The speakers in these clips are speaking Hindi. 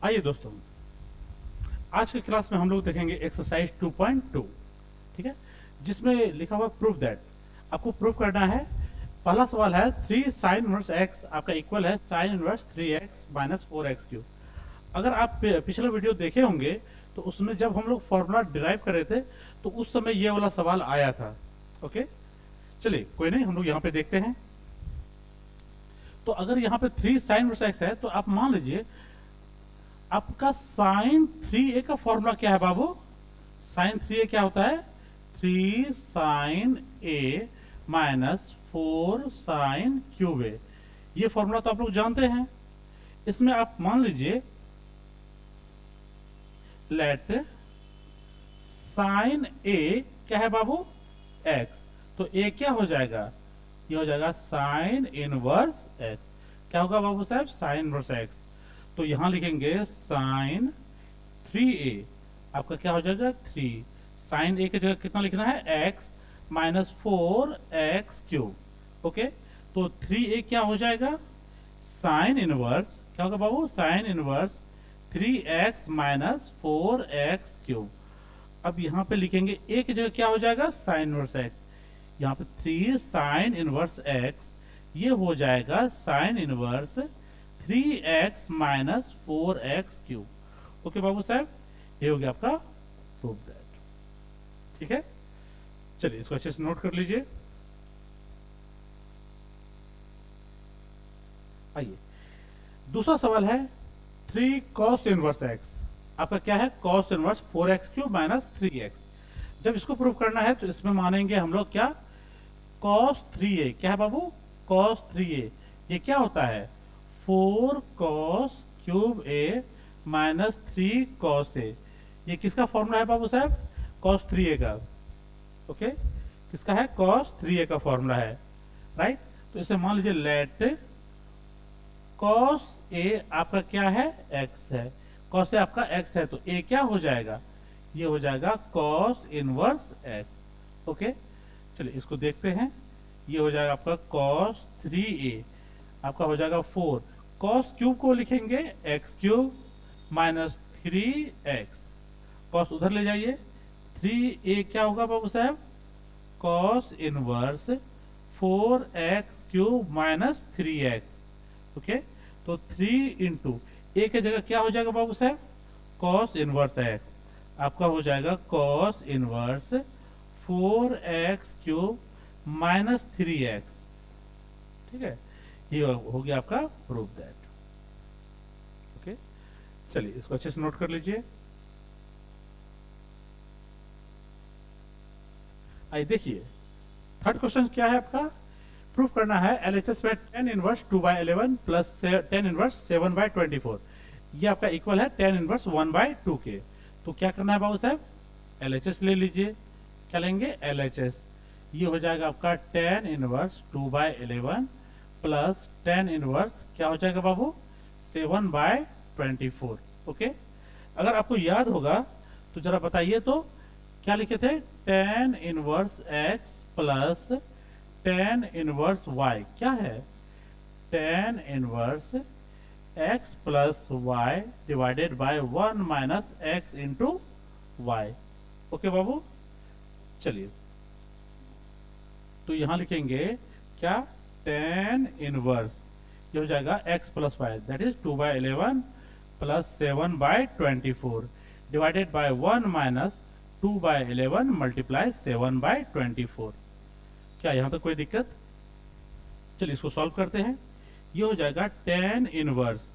आइए दोस्तों, आज के क्लास में हम लोग देखेंगे एक्सरसाइज 2.2, ठीक है, जिसमें लिखा हुआ प्रूफ दैट। आपको प्रूफ करना है। पहला सवाल है 3 साइन इनवर्स एक्स आपका इक्वल है sign inverse 3x minus 4x cube. अगर आप पिछला वीडियो देखे होंगे तो उसमें जब हम लोग फॉर्मूला डिराइव कर रहे थे तो उस समय ये वाला सवाल आया था। ओके, चलिए कोई नहीं, हम लोग यहाँ पे देखते हैं। तो अगर यहाँ पे 3 साइन इनवर्स एक्स है तो आप मान लीजिए आपका साइन 3a का फॉर्मूला क्या है बाबू? साइन 3a क्या होता है? 3 sine a minus 4 sine cube a। ये फॉर्मूला तो आप लोग जानते हैं। इसमें आप मान लीजिए लेट साइन a क्या है बाबू? x। तो a क्या हो जाएगा? ये हो जाएगा साइन इनवर्स x। क्या होगा बाबू साहब? Sine inverse x। तो यहां लिखेंगे साइन 3a आपका क्या हो जाएगा? 3 साइन a की जगह कितना लिखना है? x minus 4x cube. Okay, तो 3a क्या हो जाएगा? साइन इनवर्स क्या होगा बाबू? Sine inverse 3x minus 4x cube. अब यहाँ पे लिखेंगे a की जगह क्या हो जाएगा? Sine inverse x। यहाँ पे 3 साइन इनवर्स x, ये हो जाएगा sine inverse 3x minus 4x cube. Okay बाबू साहब, ये हो गया आपका प्रूफ दैट। ठीक है, चलिए इसको अच्छे से नोट कर लीजिए। आइए, दूसरा सवाल है 3 cos इनवर्स x आपका क्या है? cos inverse 4x cube minus 3x। जब इसको प्रूव करना है तो इसमें मानेंगे हम लोग क्या? cos 3a क्या है बाबू? cos 3a ये क्या होता है? 4 cos cube a minus 3 cos a। ये किसका फॉर्मूला है बाबू साहब? cos 3a का। ओके, किसका है? cos 3a का फॉर्मूला है, राइट। तो इसे मान लीजिए लेट cos a आपका क्या है? x है। cos a आपका x है तो a क्या हो जाएगा? ये हो जाएगा cos इनवर्स x। ओके, चलिए इसको देखते हैं। ये हो जाएगा आपका cos 3a आपका हो जाएगा 4 cos क्यूब को लिखेंगे x cube minus 3x। cos उधर ले जाइए, 3a क्या होगा बाबू साहब? cos inverse 4x cube minus 3x। Okay, तो 3 इंटू a की जगह क्या हो जाएगा बाबू साहब? cos इनवर्स x आपका हो जाएगा cos inverse 4x cube minus 3x। ठीक है, ये हो गया आपका प्रूफ दैट। ओके, चलिए इसको अच्छे से नोट कर लीजिए। आइए देखिए, थर्ड क्वेश्चन क्या है आपका? प्रूफ करना है LHS में 10 इनवर्स 2/11 प्लस 10 इनवर्स 7/24। ये आपका इक्वल है 10 इनवर्स 1/2 के। तो क्या करना है बाबू साहब? LHS ले लीजिए। क्या लेंगे? LHS। ये हो जाएगा आपका 10 इनवर्स 2/11 प्लस 10 इनवर्स क्या हो जाएगा बाबू? 7/24। ओके, अगर आपको याद होगा तो जरा बताइए तो क्या लिखे थे? 10 inverse x plus 10 inverse y क्या है? 10 inverse x plus y divided by 1 minus x into Y. Okay बाबू, चलिए तो यहां लिखेंगे क्या? 10 इनवर्स ये हो जाएगा x plus y that is 2/11 plus 7/24 divided by 1 minus 2/11 multiply 7/24। क्या यहाँ तक कोई दिक्कत? चलिए इसको सॉल्व करते हैं। ये हो जाएगा 10 इनवर्स,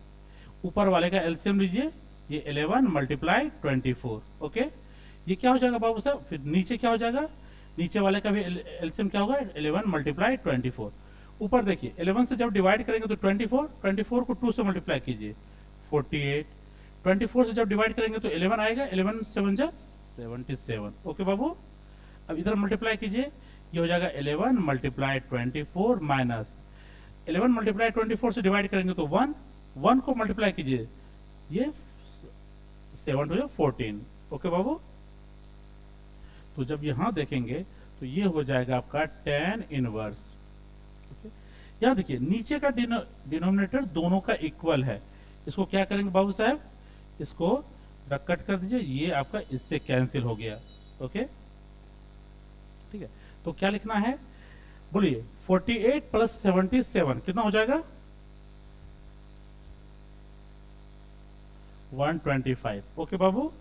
ऊपर वाले का एलसीएम लीजिए, ये 11 मल्टीप्लाई 24। ओके, ये क्या हो जाएगा बाबू साहब? फिर नीचे क्या हो जाएगा? नीचे वाले का भी एलसीएम क्या होगा? 11 मल्टीप्लाई 24। ऊपर देखिए 11 से जब डिवाइड करेंगे तो 24 को 2 से मल्टीप्लाई कीजिए 48। 24 से जब डिवाइड करेंगे तो 11 आएगा, 11 7 जा 77। ओके बाबू, अब इधर मल्टीप्लाई कीजिए, ये हो जाएगा 11 मल्टीप्लाई 24 माइनस 11 मल्टीप्लाई 24 से डिवाइड करेंगे तो 1 को मल्टीप्लाई कीजिए, ये 7 टू 14। ओके बाबू, तो जब यहां देखेंगे तो ये हो जाएगा आपका 10 इनवर्स। यहाँ देखिए नीचे का डिनोमिनेटर दोनों का इक्वल है, इसको क्या करेंगे बाबू साहब? इसको कट कर दीजिए, ये आपका इससे कैंसिल हो गया। ओके, ठीक है। तो क्या लिखना है, बोलिए 48 प्लस 77 कितना हो जाएगा, 125। ओके बाबू,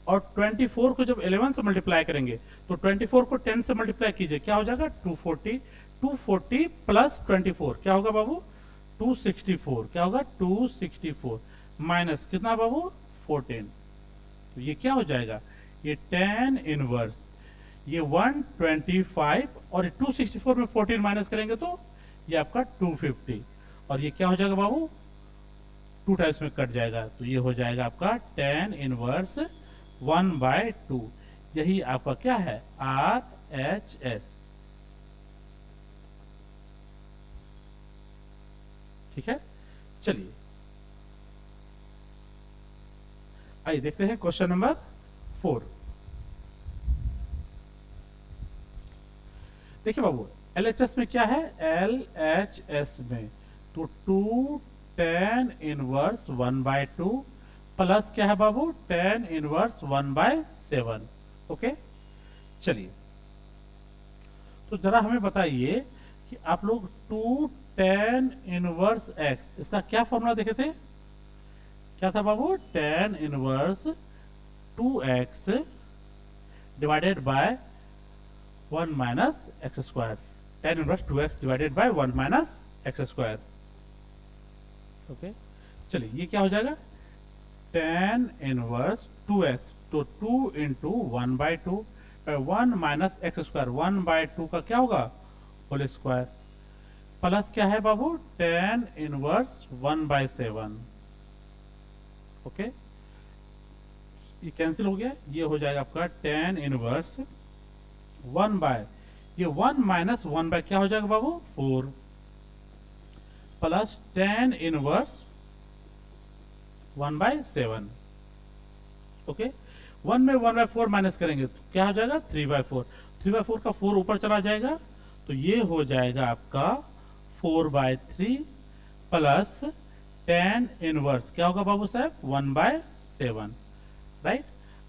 और 24 को जब 11 से मल्टीप्लाई करेंगे तो 24 को 10 से मल्टीप्लाई कीजिए, क्या हो जाएगा 240। 240 प्लस 24 क्या होगा बाबू, 264। क्या होगा 264 माइनस कितना बाबू 14। तो ये क्या हो जाएगा, ये 10 इनवर्स, ये 125 और 264 में 14 माइनस करेंगे तो ये आपका 250, और ये क्या हो जाएगा बाबू 2 टाइम्स में कट जाएगा, तो ये हो जाएगा आपका 10 इनवर्स 1/2। यही आपका क्या है, RHS। ठीक है, चलिए आइए देखते हैं क्वेश्चन नंबर 4। देखिए बाबू, LHS में क्या है, LHS में तो 2 10 इनवर्स 1/2 प्लस क्या है बाबू 10 इनवर्स 1/7। ओके, चलिए तो जरा हमें बताइए कि आप लोग 2 10 इनवर्स x, इसका क्या फॉर्मूला देखे थे, क्या था बाबू 10 inverse 2x divided by 1 minus x square. 10 inverse 2x divided by 1 minus x square. Okay, चलिए ये क्या हो जाएगा 10 इनवर्स 2x, तो 2 इंटू 1/2 1 माइनस एक्स स्क्वायर, 1/2 का क्या होगा होल स्क्वायर, प्लस क्या है बाबू 10 इनवर्स 1/7। ओके, ये कैंसिल हो गया, ये हो जाएगा आपका 10 इनवर्स 1 बाय, ये 1 माइनस 1 बाय क्या हो जाएगा बाबू 4, प्लस 10 इनवर्स 1/7। ओके, 1 में 1/4 माइनस करेंगे तो क्या हो जाएगा 3/4। 3/4 का 4 ऊपर चला जाएगा, तो ये हो जाएगा आपका 4/3 प्लस 10 इनवर्स क्या होगा बाबू साहब 1/7। राइट,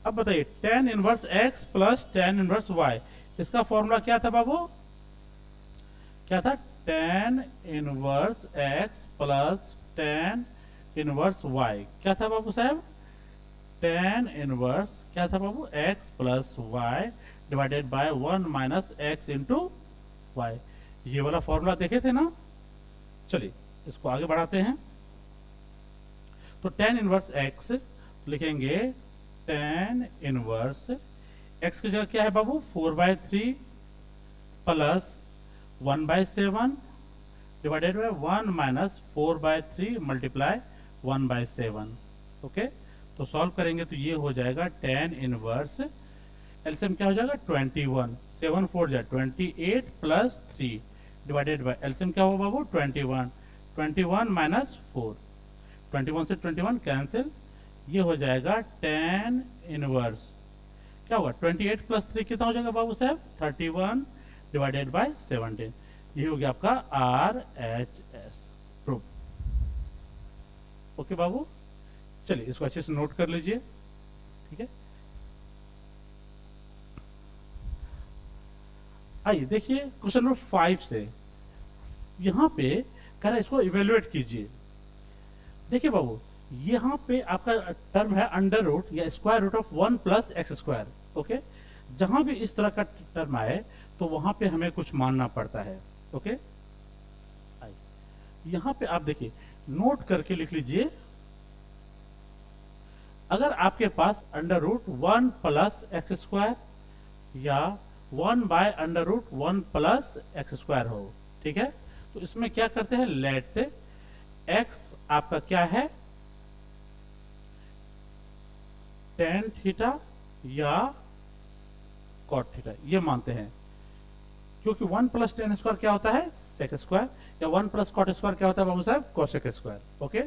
अब बताइए 10 inverse x plus 10 inverse y, इसका फॉर्मूला क्या था बाबू, क्या था 10 inverse x plus 10 inverse y, क्या था बाबू साहब 10 इनवर्स क्या था बाबू x plus y divided by 1 minus x into y. ये वाला फॉर्मूला देखे थे ना, चलिए इसको आगे बढ़ाते हैं। तो 10 इनवर्स x लिखेंगे 10 इनवर्स x की जगह क्या है बाबू 4/3 plus 1/7 divided by 1 minus 4/3 multiply 1/7। Okay, तो सॉल्व करेंगे तो ये हो जाएगा 10 इनवर्स, एलसीएम क्या हो जाएगा 21, 7 4 जा 28 प्लस 3 डिवाइडेड बाय एलसीएम क्या होगा बाबू 21, 21 माइनस 4, 21 से 21 कैंसिल, ये हो जाएगा 10 इनवर्स क्या होगा 28 प्लस 3 कितना हो जाएगा बाबू साहब 31 डिवाइडेड बाय 17। ये हो गया आपका RHS प्रूफ। ओके बाबू, चलिए इसको अच्छे से नोट कर लीजिए। ठीक है, आइए देखिए क्वेश्चन नंबर 5 से, यहां पे कह रहा है इसको इवेल्युएट कीजिए। देखिए बाबू, यहाँ पे आपका टर्म है अंडर रूट या square root of 1 plus x square. Okay, जहां भी इस तरह का टर्म आए तो वहां पे हमें कुछ मानना पड़ता है। ओके, यहाँ पे आप देखिए नोट करके लिख लीजिए, अगर आपके पास under root 1 plus x square या 1 by under root 1 plus x square हो, ठीक है, तो इसमें क्या करते हैं लेट एक्स आपका क्या है tan थीटा या cot थीटा, ये मानते हैं, क्योंकि 1 प्लस tan स्क्वायर क्या होता है sec स्क्वायर, या 1 प्लस cot स्क्वायर क्या होता है बाबू साहब cosec स्क्वायर। ओके,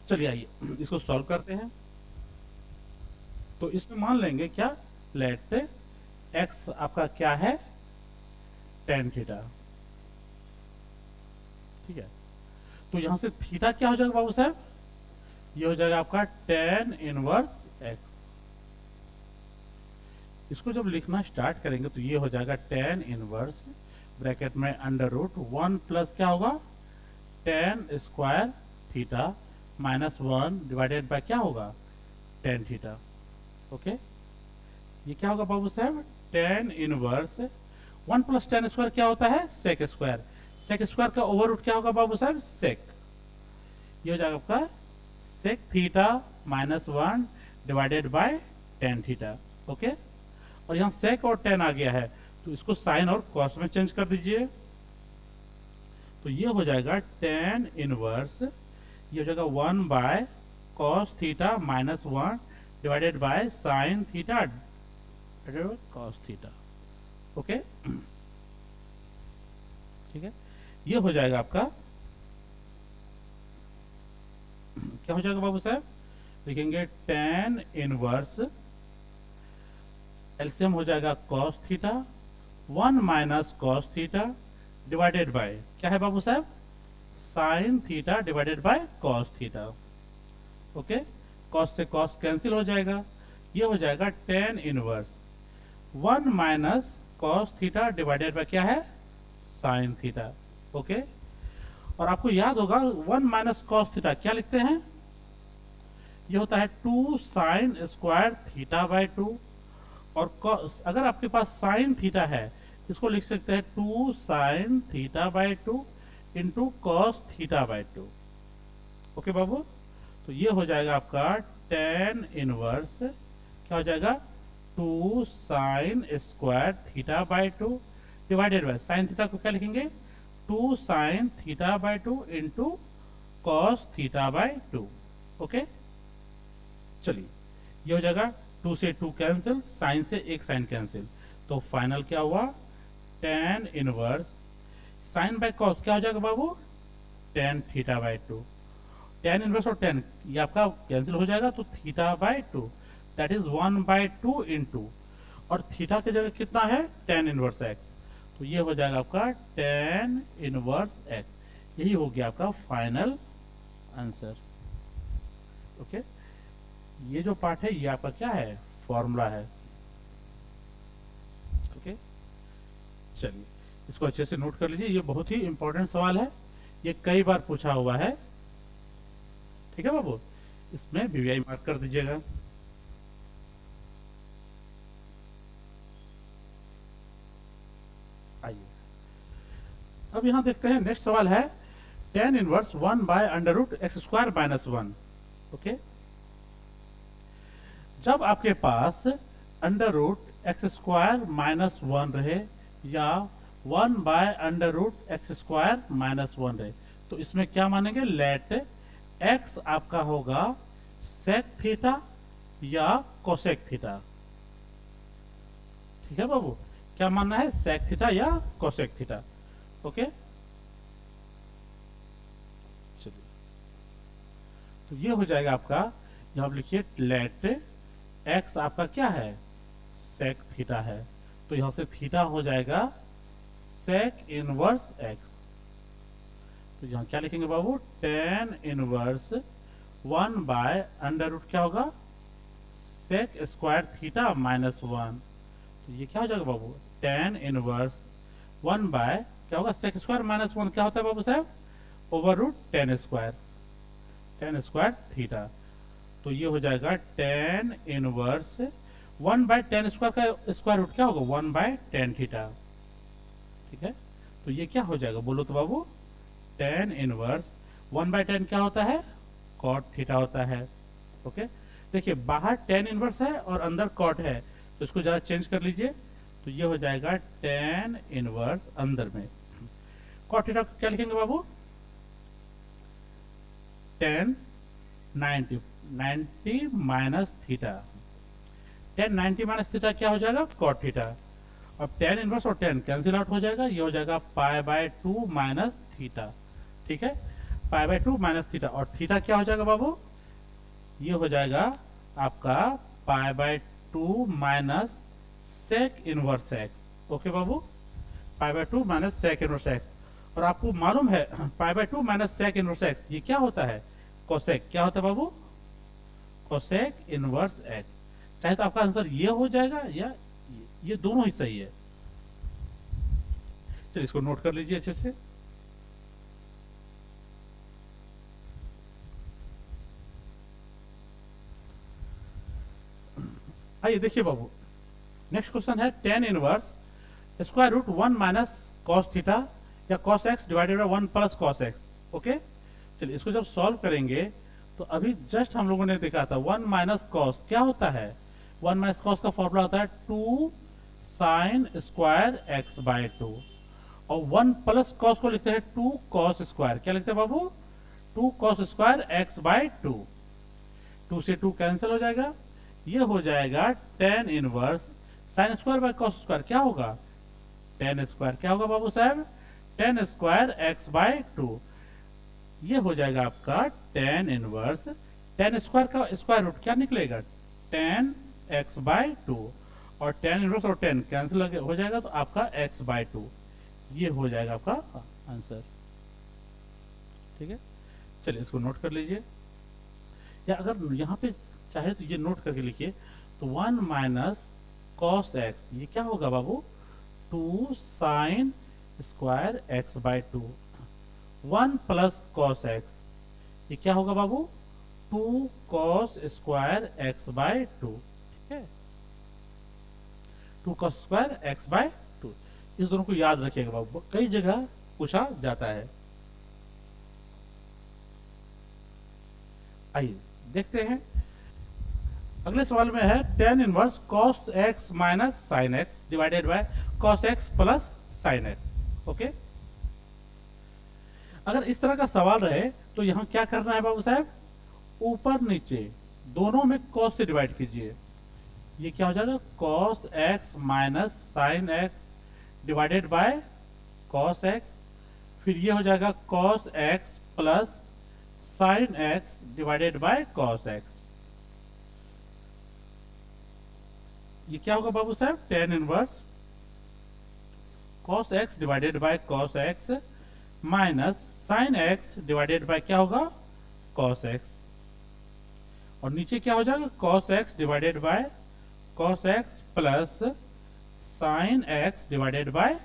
चलिए आइए इसको सॉल्व करते हैं। तो इसमें मान लेंगे क्या लेट x आपका क्या है tan थीटा। ठीक है, तो यहां से थीटा क्या हो जाएगा बाबू साहब ये हो जाएगा आपका tan इनवर्स x। इसको जब लिखना स्टार्ट करेंगे तो ये हो जाएगा tan इनवर्स ब्रैकेट में अंडर रूट 1 प्लस क्या होगा tan square theta minus 1 divided by क्या होगा tan थीटा। ओके, ये क्या होगा बाबू साहब tan inverse 1 plus tan square क्या होता है sec स्क्वायर। sec स्क्वायर का ओवर रूट क्या होगा बाबू साहब sec। ये हो जाएगा आपका sec theta minus 1 divided by tan theta. Okay, और यहाँ sec और tan आ गया है तो इसको साइन और कॉस में चेंज कर दीजिए। तो ये हो जाएगा tan इनवर्स, ये हो जाएगा 1 by cos theta minus 1 divided by sine theta cos theta. Okay, ठीक है, ये हो जाएगा आपका क्या हो जाएगा बाबू साहब, लिखेंगे tan इनवर्स एलसीएम हो जाएगा cos theta 1 minus cos theta divided bye क्या है बाबू साहब sin theta divided bye cos theta. Okay, cos से cos कैंसिल हो जाएगा, ये हो जाएगा tan inverse 1 minus cos theta divided bye क्या है sin थीटा। ओके, और आपको याद होगा 1 माइनस cos थीटा क्या लिखते हैं, ये होता है 2 साइन स्क्वायर थीटा बाय 2, और अगर आपके पास साइन थीटा है इसको लिख सकते हैं 2 sine theta by 2 into cos theta by 2। Okay बाबू, तो ये हो जाएगा आपका tan इनवर्स क्या हो जाएगा 2 sine square theta by 2 divided by sine theta को क्या लिखेंगे 2 sine theta by 2 into cos theta by 2। Okay, चलिए ये हो जाएगा 2 से 2 कैंसिल, साइन से एक साइन कैंसिल, तो फाइनल क्या हुआ tan inverse sine by cos क्या हो जाएगा बाबू tan theta by 2। tan inverse और tan ये आपका कैंसिल हो जाएगा तो theta by 2 that is 1 by 2 into और थीटा की जगह कितना है tan इनवर्स x, तो ये हो जाएगा आपका tan इनवर्स x। यही हो गया आपका फाइनल आंसर। ओके, ये जो पार्ट है ये आपका क्या है फॉर्मूला है। ओके, चलिए इसको अच्छे से नोट कर लीजिए, ये बहुत ही इंपॉर्टेंट सवाल है, ये कई बार पूछा हुआ है। ठीक है बाबू, इसमें वीवीआई मार्क कर दीजिएगा। आइए अब यहां देखते हैं नेक्स्ट सवाल है tan inverse 1 by under root x square minus 1। Okay, जब आपके पास under root x square minus 1 रहे या 1 by under root x square minus 1 रहे तो इसमें क्या मानेंगे लेट x आपका होगा सेक थीटा या कोसेक थीटा। ठीक है बाबू, क्या मानना है सेक थीटा या कोसेक थीटा। ओके, चलिए तो ये हो जाएगा आपका, यहां आप लिखिए लेट x आपका क्या है सेक थीटा है, तो यहां से थीटा हो जाएगा सेक इनवर्स x। तो यहां क्या लिखेंगे बाबू tan inverse 1 by under root क्या होगा सेक स्क्वायर थीटा माइनस 1। तो ये क्या हो जाएगा बाबू tan इनवर्स 1 बाय क्या होगा सेक स्क्वायर माइनस 1 क्या होता है बाबू साहब over root tan square theta. तो ये हो जाएगा tan inverse 1 by tan square का स्क्वायर रूट क्या होगा 1 बाय tan थीटा। ठीक है, तो ये क्या हो जाएगा बोलो तो बाबू tan इनवर्स 1 बाय tan क्या होता है cot थीटा होता है। ओके, देखिए बाहर tan इनवर्स है और अंदर cot है तो इसको जरा चेंज कर लीजिए, तो ये हो जाएगा tan इनवर्स अंदर में cot थीटा को क्या लिखेंगे बाबू tan 90 minus theta, tan 90 minus theta क्या हो जाएगा cot थीटा। अब tan इनवर्स और tan कैंसिल आउट हो जाएगा, ये हो जाएगा पाई बाय 2 माइनस थीटा। ठीक है, पाई बाय 2 माइनस थीटा और थीटा क्या हो जाएगा बाबू ये हो जाएगा आपका pi by 2 minus sec inverse x. Okay बाबू, pi by 2 minus sec inverse x, और आपको मालूम है pi by 2 minus sec inverse x ये क्या होता है कोसेक क्या होता है बाबू, कोसेक इनवर्स एक्स। चाहे तो आपका आंसर ये हो जाएगा या ये दोनों ही सही है। चलिए इसको नोट कर लीजिए अच्छे से। आइए देखिए बाबू, नेक्स्ट क्वेश्चन है tan inverse square root 1 minus cos theta या cos x divided by 1 plus cos x. Okay, चलिए इसको जब सॉल्व करेंगे तो अभी जस्ट हम लोगों ने देखा था 1 माइनस कॉस क्या होता है, 1 माइनस कॉस का फॉर्मूला होता है 2 साइन स्क्वायर एक्स बाय 2, और 1 प्लस कॉस को लिखते हैं 2 कॉस स्क्वायर। क्या लिखते हैं बाबू, 2 कॉस स्क्वायर एक्स बाय 2। 2 से 2 कैंसिल हो जाएगा, ये हो जाएगा tan inverse sine square by cos square. क्या होगा, टेन स्क्वायर क्या होगा बाबू साहब, टेन स्क्वायर एक्स बाय 2। ये हो जाएगा आपका टेन इनवर्स, टेन स्क्वायर का स्क्वायर रूट क्या निकलेगा, टेन एक्स बाय 2, और टेन इनवर्स और टेन कैंसिल हो जाएगा तो आपका एक्स बाय 2। ये हो जाएगा आपका आंसर। ठीक है, चलिए इसको नोट कर लीजिए, या अगर यहाँ पे चाहे तो ये नोट करके लिखिए, तो 1 माइनस कॉस एक्स ये क्या होगा बाबू, 2 sine square x by 2, 1 plus cos x ये क्या होगा बाबू, 2 कॉस स्क्वायर एक्स बाय 2। ठीक है, 2 कॉस स्क्वायर एक्स बाय 2। इस दोनों को याद रखिएगा बाबू, कई जगह पूछा जाता है। आइए देखते हैं अगले सवाल में है tan inverse cos x minus sine x divided by cos x plus sine x. Okay, अगर इस तरह का सवाल रहे तो यहां क्या करना है बाबू साहब, ऊपर नीचे दोनों में कॉस से डिवाइड कीजिए। ये क्या हो जाएगा, cos x minus sine x divided by cos x, फिर ये हो जाएगा cos x plus sine x divided by cos x. ये क्या होगा बाबू साहब, tan inverse cos x divided by cos x minus sine x divided bye क्या होगा, कॉस एक्स, और नीचे क्या हो जाएगा, cos x divided by cos x plus sine x divided by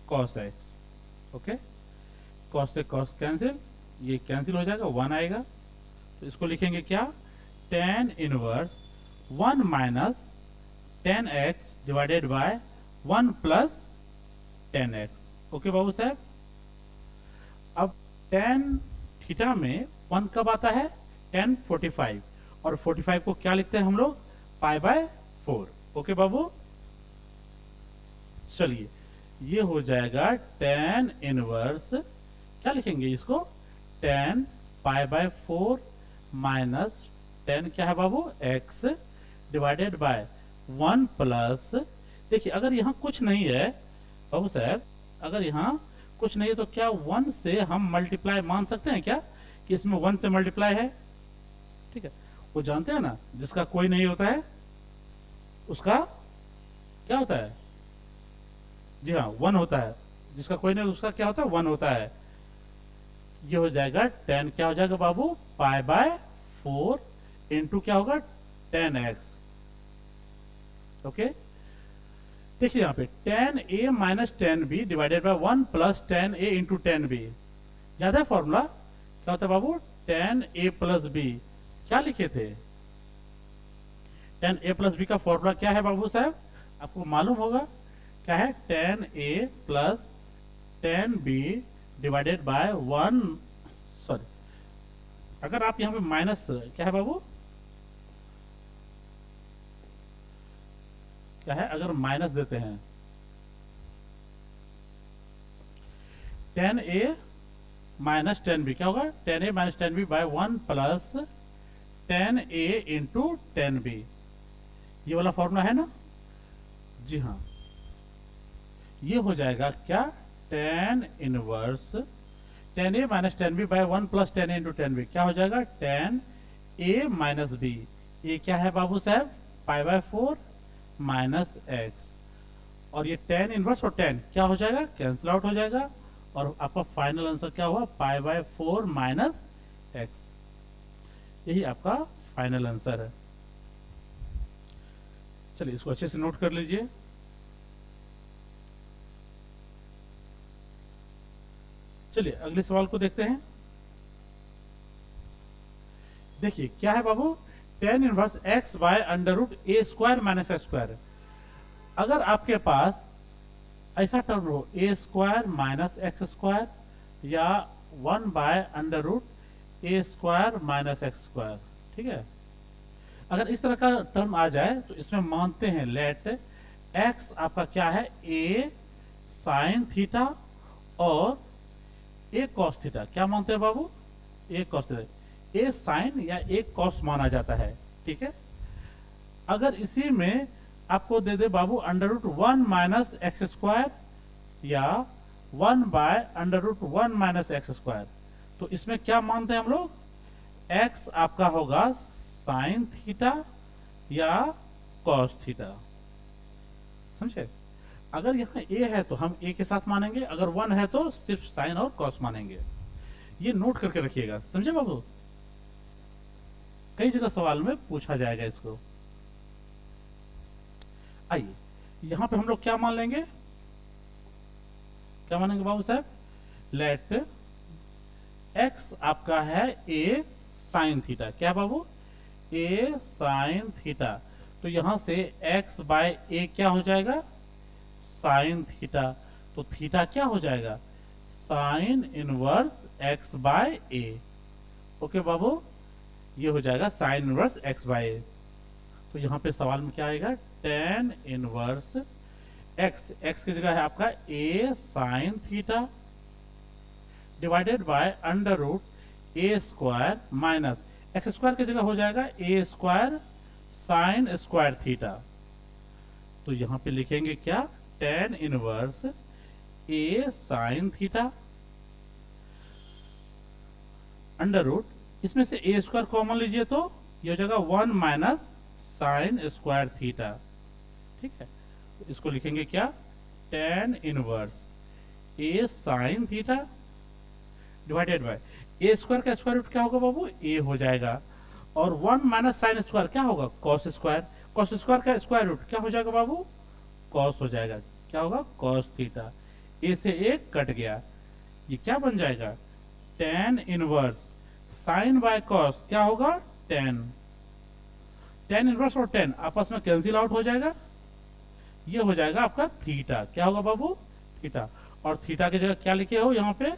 cos x. Okay, cos से कॉस कैंसिल, ये कैंसिल हो जाएगा, 1 आएगा, तो इसको लिखेंगे क्या, tan inverse 1 minus tan x divided by 1 plus tan x. Okay बाबू साहब, अब टेन थीटा में 1 कब आता है, टेन 45, और 45 को क्या लिखते हैं हम लोग, पाई बाय 4। ओके बाबू, चलिए ये हो जाएगा टेन इनवर्स, क्या लिखेंगे इसको, ten pi by 4 minus ten क्या है बाबू, एक्स डिवाइडेड बाय 1 प्लस, देखिए अगर यहाँ कुछ नहीं है बाबू साहब, अगर यहाँ कुछ नहीं है तो क्या 1 से हम मल्टीप्लाई मान सकते हैं क्या, कि इसमें 1 से मल्टीप्लाई है। ठीक है, वो जानते हैं ना, जिसका कोई नहीं होता है उसका क्या होता है, जी हाँ 1 होता है, जिसका कोई नहीं उसका क्या होता है, 1 होता है। ये हो जाएगा 10 क्या हो जाएगा बाबू, पाई बाय 4 इंटू क्या होगा, 10x। ओके, देखिए यहाँ पे 10a minus 10b divided by 1 plus 10a into 10b। याद है फॉर्मूला क्या होता है बाबू, 10a प्लस b। क्या लिखे थे, 10a प्लस b का फॉर्मूला क्या है बाबू साहब, आपको मालूम होगा क्या है, 10a plus 10b divided by 1, sorry अगर आप यहाँ पे माइनस क्या है बाबू, क्या है, अगर माइनस देते हैं 10a माइनस 10b क्या होगा, 10a minus 10b by 1 plus 10a into 10b। ये वाला फॉर्मूला है ना, जी हाँ, ये हो जाएगा क्या, 10 inverse 10a minus 10b by 1 plus 10a into 10b क्या हो जाएगा, 10a माइनस b। ये क्या है बाबू साहब, पाई बाय 4 माइनस एक्स, और ये 10 इनवर्स और 10 क्या हो जाएगा, कैंसिल आउट हो जाएगा, और आपका फाइनल आंसर क्या हुआ, π/4 माइनस एक्स। यही आपका फाइनल आंसर है। चलिए इसको अच्छे से नोट कर लीजिए। चलिए अगले सवाल को देखते हैं। देखिए क्या है बाबू, tan inverse x by under root A square minus x square. अगर आपके पास ऐसा टर्म हो A square minus x square या 1 by under root A square minus x square, ठीक है, अगर इस तरह का टर्म आ जाए तो इसमें मानते हैं लेट x आपका क्या है, a साइन थीटा और a कॉस थीटा। क्या मानते हैं बाबू, a cos theta, a sine या a कॉस माना जाता है, ठीक है। अगर इसी में आपको दे दे बाबू under root 1 minus x square या 1 by under root 1 minus x square, तो इसमें क्या मानते हैं हम लोग, x आपका होगा साइन थीटा या कॉस थीटा, समझे। अगर यहाँ a है तो हम a के साथ मानेंगे, अगर 1 है तो सिर्फ साइन और कॉस मानेंगे। ये नोट करके रखिएगा, समझे बाबू, कई जगह सवाल में पूछा जाएगा इसको। आइए यहां पे हम लोग क्या मान लेंगे, क्या मानेंगे बाबू साहब, लेट x आपका है a साइन थीटा। क्या बाबू, a साइन थीटा, तो यहां से x बाय a क्या हो जाएगा, साइन थीटा, तो थीटा क्या हो जाएगा, sine inverse x by a। Okay बाबू, ये हो जाएगा sine inverse x by a। तो यहाँ पे सवाल में क्या आएगा, tan इनवर्स x की जगह है आपका a sine theta divided by under root a square minus x square की जगह हो जाएगा a square sine square theta. तो यहाँ पे लिखेंगे क्या, tan inverse a sine theta under root, इसमें से a स्क्वायर कॉमन लीजिए तो ये हो जाएगा 1 माइनस साइन स्क्वायर थीटा, ठीक है। तो इसको लिखेंगे क्या, tan inverse a sine theta divided bye a square का स्क्वायर रूट क्या होगा बाबू, a हो जाएगा, और 1 माइनस साइन स्क्वायर क्या होगा, कॉस स्क्वायर, कॉस स्क्वायर का स्क्वायर रूट क्या हो जाएगा बाबू, कॉस हो जाएगा, क्या होगा, कॉस थीटा। a से a कट गया, ये क्या बन जाएगा, tan inverse sine by cos क्या होगा, tan इनवर्स और tan आपस में कैंसिल आउट हो जाएगा, ये हो जाएगा आपका थीटा। क्या होगा बाबू, थीटा, और थीटा की जगह क्या लिखे हो यहाँ पे,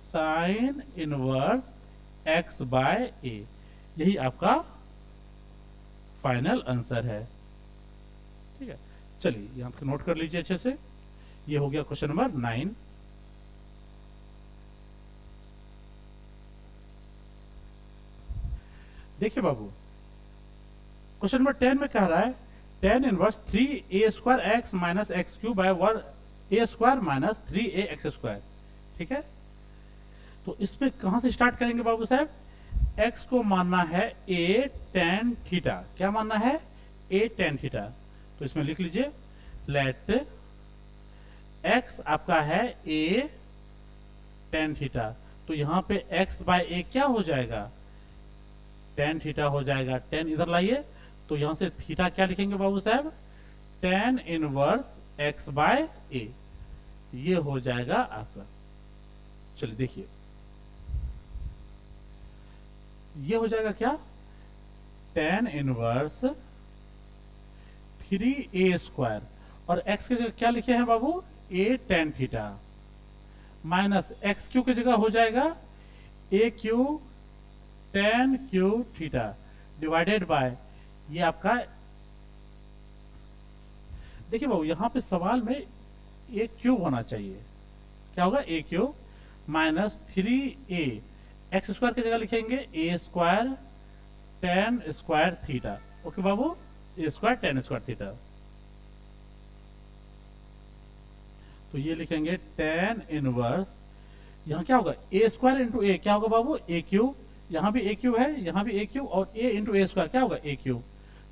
sine inverse x by a। यही आपका फाइनल आंसर है, ठीक है। चलिए यहाँ पे नोट कर लीजिए अच्छे से। ये हो गया क्वेश्चन नंबर 9। देखिए बाबू क्वेश्चन नंबर 10 में कह रहा है tan inverse 3a square x minus x cube by 1 a square minus 3a x square, ठीक है। तो इसमें कहां से स्टार्ट करेंगे बाबू साहब, x को मानना है a tan थीटा। क्या मानना है, a tan थीटा। तो इसमें लिख लीजिए लेट x आपका है a tan थीटा। तो यहां पे x बाय a क्या हो जाएगा, tan थीटा हो जाएगा। tan इधर लाइए, तो यहां से थीटा क्या लिखेंगे बाबू साहब, tan inverse x by a। ये हो जाएगा आपका। चलिए देखिए ये हो जाएगा क्या, tan इनवर्स 3a स्क्वायर, और x की जगह क्या लिखे हैं बाबू, a tan theta, minus x Q की जगह हो जाएगा a Q tan Q theta divided bye ये आपका। देखिए बाबू यहाँ पे सवाल में a क्यूब होना चाहिए, क्या होगा, a cube minus 3a, x square की जगह लिखेंगे a square tan square theta. Okay Babu, a square tan square theta. तो ये लिखेंगे tan इनवर्स, यहाँ क्या होगा a स्क्वायर इंटू a, क्या होगा बाबू, a क्यूब, यहाँ भी a क्यूब है, यहाँ भी a क्यूब, और a इंटू a स्क्वायर क्या होगा, a क्यूब।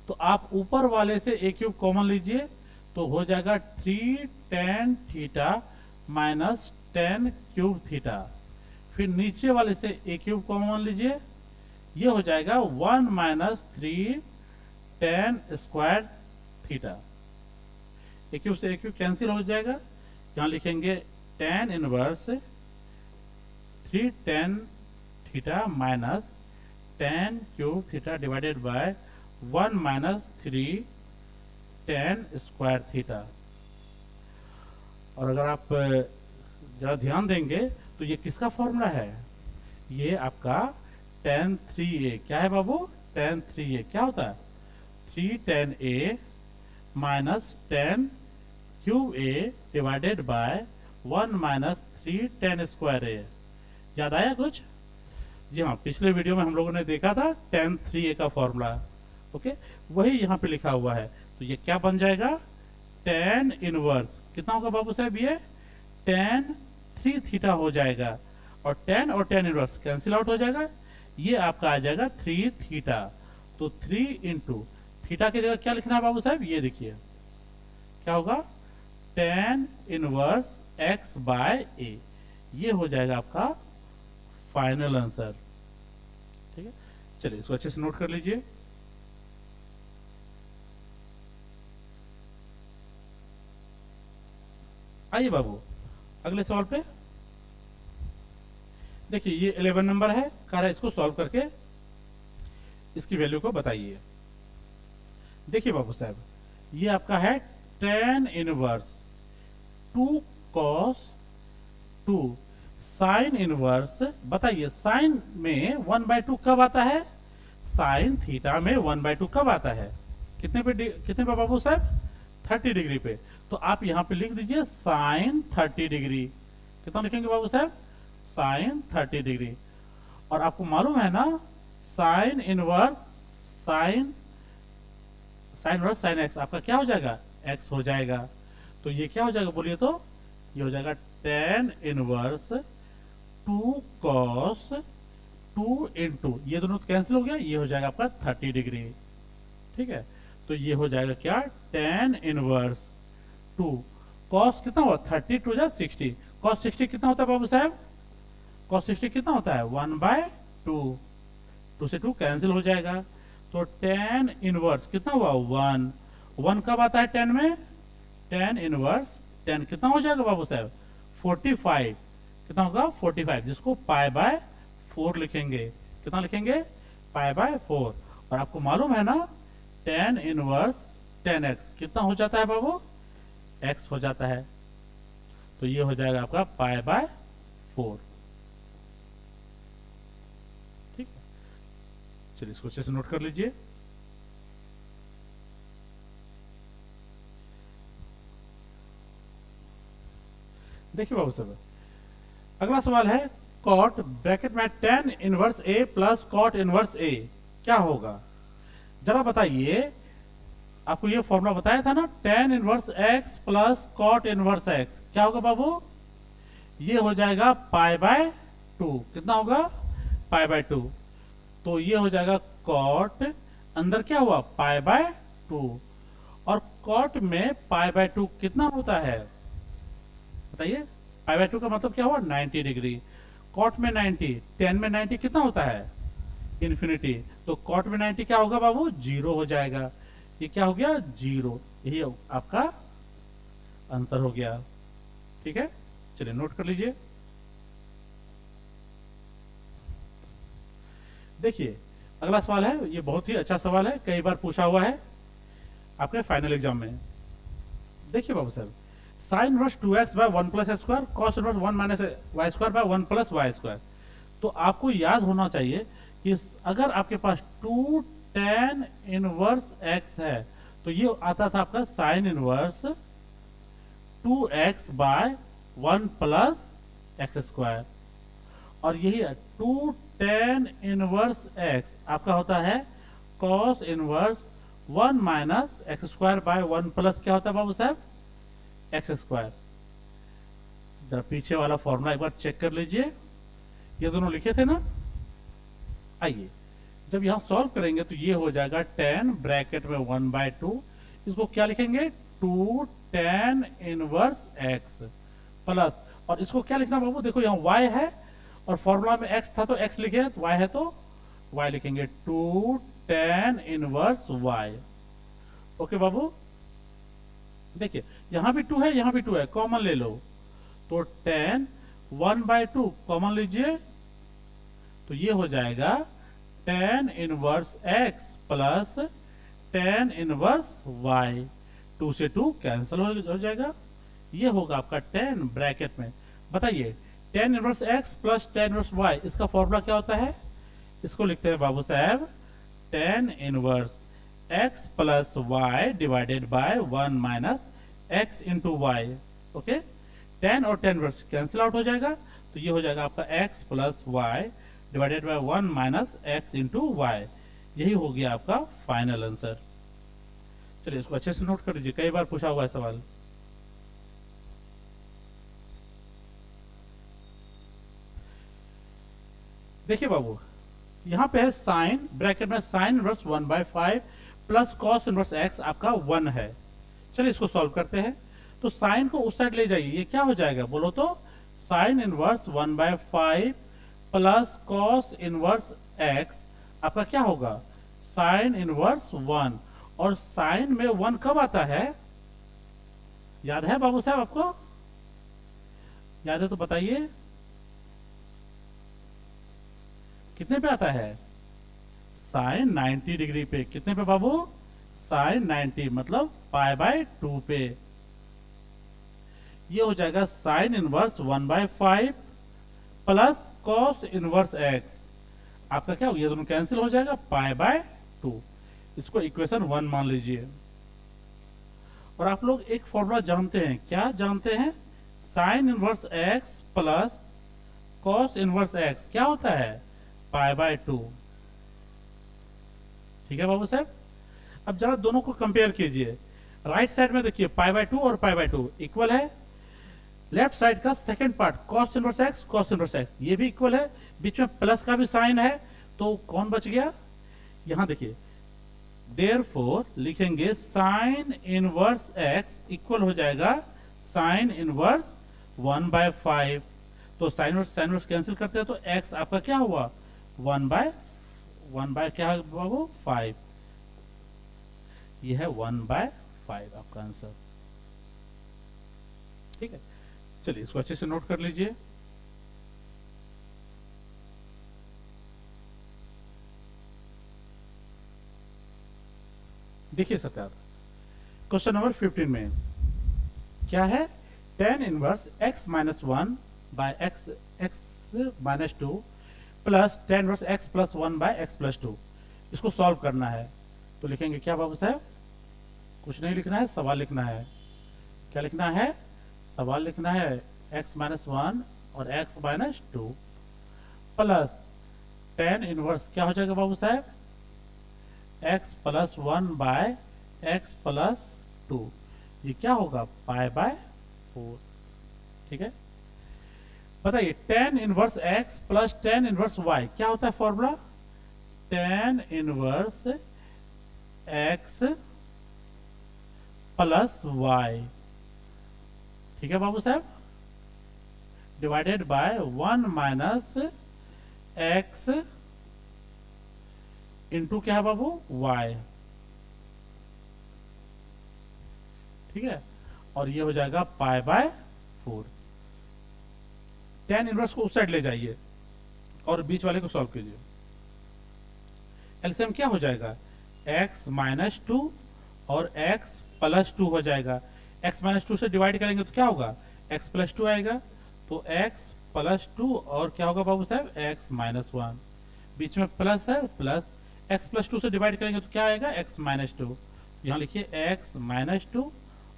तो आप ऊपर वाले से a क्यूब कॉमन लीजिए, तो हो जाएगा 3 tan theta minus ten cube theta, फिर नीचे वाले से ए क्यूब कॉमन लीजिए, ये हो जाएगा 1 माइनस 3 टेन स्क्वायर थीटा। ए क्यूब से ए क्यूब कैंसिल हो जाएगा, यहाँ लिखेंगे tan inverse 3 tan theta minus ten cube theta divided by 1 minus 3 ten square theta. और अगर आप जरा ध्यान देंगे तो ये किसका फॉर्मूला है, ये आपका tan 3a, क्या है बाबू, tan 3a क्या होता है 3 tan a minus tan cube a divided by 1 minus 3 tan square a। याद आया कुछ? जी हाँ, पिछले वीडियो में हम लोगों ने देखा था tan 3a का फॉर्मूला। ओके, वही यहाँ पे लिखा हुआ है। तो ये क्या बन जाएगा, tan इनवर्स कितना होगा बाबू साहब, ये tan 3 थीटा हो जाएगा, और tan इनवर्स कैंसिल आउट हो जाएगा, ये आपका आ जाएगा 3 थीटा। तो 3 इंटू थीटा की जगह क्या लिखना है बाबू साहब, ये देखिए क्या होगा, tan inverse x by a, ये हो जाएगा आपका फाइनल आंसर। ठीक है, चलिए इसको अच्छे से नोट कर लीजिए। आइए बाबू अगले सवाल पे। देखिए ये 11 नंबर है, कह रहा है इसको सॉल्व करके इसकी वैल्यू को बताइए। देखिए बाबू साहब, ये आपका है tan inverse 2 cos 2 sine inverse. बताइए साइन में 1/2 कब आता है, साइन थीटा में 1/2 कब आता है, कितने पे बाबू साहब, 30 डिग्री पे। तो आप यहाँ पे लिख दीजिए साइन 30 डिग्री। कितना लिखेंगे बाबू साहब, साइन 30 डिग्री। और आपको मालूम है ना sine inverse sine sine x आपका क्या हो जाएगा, एक्स हो जाएगा। तो ये क्या हो जाएगा बोलिए, तो ये हो जाएगा tan इनवर्स 2 cos 2 इंटू, ये दोनों कैंसिल हो गया, ये हो जाएगा आपका 30 डिग्री। ठीक है, तो ये हो जाएगा क्या, tan इनवर्स 2 cos कितना हुआ 30 टू जा 60, cos 60 कितना होता है बाबू साहब, cos 60 कितना होता है 1/2, 2 से 2 कैंसिल हो जाएगा। तो tan इनवर्स कितना हुआ 1 कब आता है tan में, tan इनवर्स 10 कितना हो जाएगा बाबू साहब 45, कितना होगा 45, जिसको π/4 लिखेंगे। कितना लिखेंगे, π/4। और आपको मालूम है ना tan इनवर्स 10x कितना हो जाता है बाबू, x हो जाता है। तो ये हो जाएगा आपका π/4। ठीक, चलिए इसको अच्छे से नोट कर लीजिए। देखिए बाबू साहब, अगला सवाल है कॉट ब्रैकेट में tan inverse a plus cot inverse a क्या होगा, जरा बताइए। आपको ये फॉर्मूला बताया था ना, tan inverse x plus cot inverse x क्या होगा बाबू, ये हो जाएगा π/2। कितना होगा, π/2। तो ये हो जाएगा कॉट, अंदर क्या हुआ π/2, और कॉट में π/2 कितना होता है बताइए, π/2 का मतलब क्या हुआ 90 डिग्री। कॉट में 90, tan में 90 कितना होता है इन्फिनिटी। तो कॉट में 90 क्या होगा बाबू, 0 हो जाएगा। ये क्या हो गया 0, यही आपका आंसर हो गया। ठीक है, चलिए नोट कर लीजिए। देखिए अगला सवाल है, ये बहुत ही अच्छा सवाल है, कई बार पूछा हुआ है आपके फाइनल एग्जाम में। देखिए बाबू साहब, sine inverse 2x by 1 plus x square cos inverse 1 minus y square by 1 plus y square. तो आपको याद होना चाहिए कि अगर आपके पास 2 tan इनवर्स x है तो ये आता था आपका sine inverse 2x by 1 plus x square, और यही 2 tan इनवर्स x आपका होता है cos inverse 1 minus x square by 1 plus क्या होता है बाबू साहब, एक्स स्क्वायर। जरा पीछे वाला फॉर्मूला एक बार चेक कर लीजिए, ये दोनों लिखे थे ना। आइए जब यहां सॉल्व करेंगे तो ये हो जाएगा tan ब्रैकेट में 1/2, इसको क्या लिखेंगे 2 tan इनवर्स x प्लस और इसको क्या लिखना बाबू, देखो यहाँ y है और फॉर्मूला में x था तो x लिखे, तो y है तो y लिखेंगे, 2 tan इनवर्स y। ओके बाबू, देखिए यहां भी 2 है, यहां भी 2 है, कॉमन ले लो, तो tan 1/2 कॉमन लीजिए, तो ये हो जाएगा tan inverse x plus tan inverse y। 2 से 2 कैंसिल हो जाएगा, ये होगा आपका tan ब्रैकेट में। बताइए tan inverse x plus tan inverse y, इसका फॉर्मूला क्या होता है? इसको लिखते हैं बाबू साहब tan inverse x plus y divided by 1 minus x into Y. Okay, tan और tan इनवर्स कैंसिल आउट हो जाएगा, तो ये हो जाएगा आपका x plus y divided by 1 minus x into Y. यही हो गया आपका फाइनल आंसर। चलिए इसको अच्छे से नोट कर लीजिए, कई बार पूछा हुआ है सवाल। देखिए बाबू, यहां पे है साइन, ब्रैकेट में sine inverse 1/5 plus cos inverse x आपका 1 है। चलिए इसको सॉल्व करते हैं। तो साइन को उस साइड ले जाइए, ये क्या हो जाएगा बोलो तो, sine inverse 1/5 plus cos inverse x आपका क्या होगा, साइन इनवर्स 1। और साइन में 1 कब आता है, याद है बाबू साहब आपको? याद है तो बताइए, कितने पे आता है? साइन 90 डिग्री पे। कितने पे बाबू? साइन 90, मतलब π/2 पे। ये हो जाएगा sine inverse 1/5 plus cos inverse x। आपका क्या हो गया, दोनों कैंसिल हो जाएगा, π/2। इसको इक्वेशन 1 मान लीजिए। और आप लोग एक फॉर्मूला जानते हैं, क्या जानते हैं? Sign inverse x plus cos inverse x क्या होता है, π/2। ठीक है बाबू साहब, अब जरा दोनों को कंपेयर कीजिए। राइट साइड में देखिए π/2 और π/2 इक्वल है, लेफ्ट साइड का second part cos inverse x cos inverse x ये भी इक्वल है, बीच में प्लस का भी साइन है, तो कौन बच गया? यहां देखिए, देयरफॉर लिखेंगे साइन इनवर्स x इक्वल हो जाएगा साइन इनवर्स 1/5। तो साइन इनवर्स कैंसिल करते हैं, तो x आपका क्या हुआ, 1/1 क्या है बाबू, 5। यह है 1/5 आपका आंसर। ठीक है, चलिए इसको अच्छे से नोट कर लीजिए। देखिए सरकार, क्वेश्चन नंबर 15 में क्या है, tan inverse x minus 1 by x minus 2 plus tan inverse x plus 1 by x plus 2। इसको सॉल्व करना है, तो लिखेंगे क्या बाबू साहब? कुछ नहीं लिखना है, सवाल लिखना है। क्या लिखना है? सवाल लिखना है, x माइनस 1 और x minus 2 plus tan inverse क्या हो जाएगा बाबू साहब, x plus 1 by x plus 2। ये क्या होगा, π/4। ठीक है, बताइए tan inverse x plus tan inverse y क्या होता है formula, tan inverse x plus y। ठीक है बाबू साहब, divided by 1 minus x into क्या है बाबू, y। ठीक है, और ये हो जाएगा π/4। tan इनवर्स को उस साइड ले जाइए और बीच वाले को सॉल्व कीजिए। एलसीएम क्या हो जाएगा, x माइनस 2 और x प्लस 2 हो जाएगा। x माइनस 2 से डिवाइड करेंगे तो क्या होगा, x प्लस 2 आएगा, तो x प्लस 2 और क्या होगा बाबू साहब, x माइनस 1। बीच में प्लस है, प्लस x प्लस 2 से डिवाइड करेंगे तो क्या आएगा, x माइनस 2। यहाँ लिखिए x माइनस 2